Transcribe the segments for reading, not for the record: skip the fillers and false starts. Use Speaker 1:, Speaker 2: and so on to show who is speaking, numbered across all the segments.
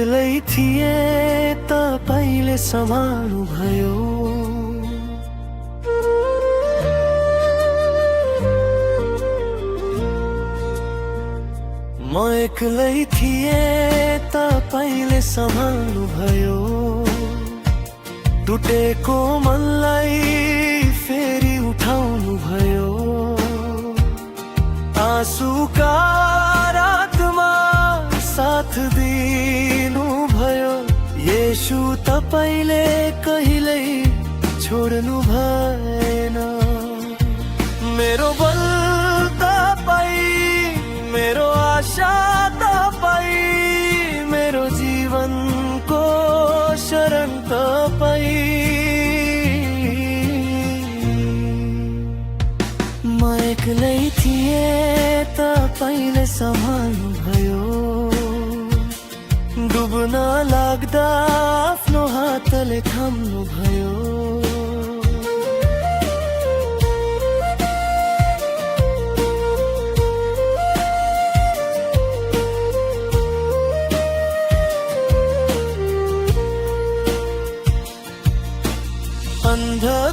Speaker 1: एक्लै थिए तपाईले सम्हाल्नु भयो। म एक्लै थिए तपाईले सम्हाल्नु भयो। टुटेको मनलाई फेरि उठाउनु भयो। आँसुका रातमा साथ दिनु भयो। येशू तपाईले कहिल्यै छोड्नु भएन। मेरो बल तपाई, मेरो आशा तपाई, मेरो जीवनको शरण तपाई। म एक्लै थिए तपाईले सम्हाल्नु भयो। डुब्न लाग्दा आफ्नो हातले थाम्नु भयो।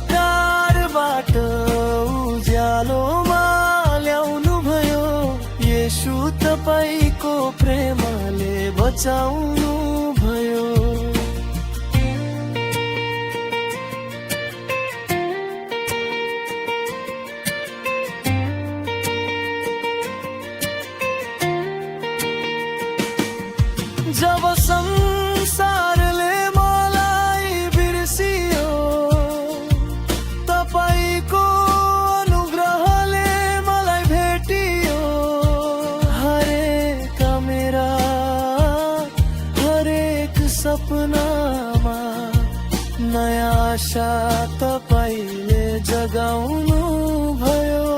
Speaker 1: अन्धकारबाट उज्यालोमा ल्याउनु भयो। येशू तपाईको प्रेमले बचाउनु भयो। जब संसारले मलाई बिर्सियो, तपाईको अनुग्रहले मलाई भेटियो। हरेक मेरा हरेक सपनामा नयाँ आशा तपाईले जगाउनु भयो।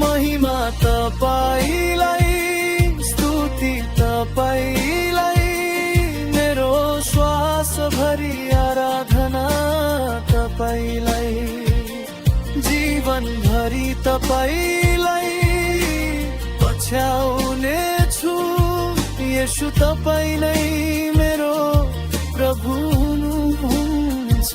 Speaker 1: महिमा तपाईलाई, स्तुति तपाईलाई, मेरो श्वास भरि आराधना तपाईलाई। जीवन भरि तपाईलाई पछ्याउने छु। येशू तपाई नै मेरो प्रभु हुनुहुन्छ।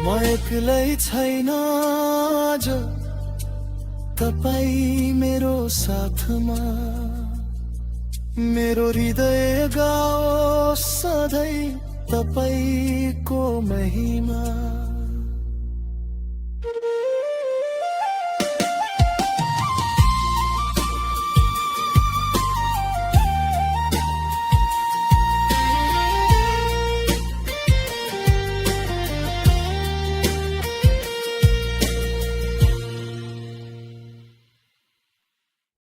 Speaker 1: म एक्लै छैन आज, तपाई मेरो साथमा। मेरो हृदय गाओस् सधैँ तपाईको महिमा।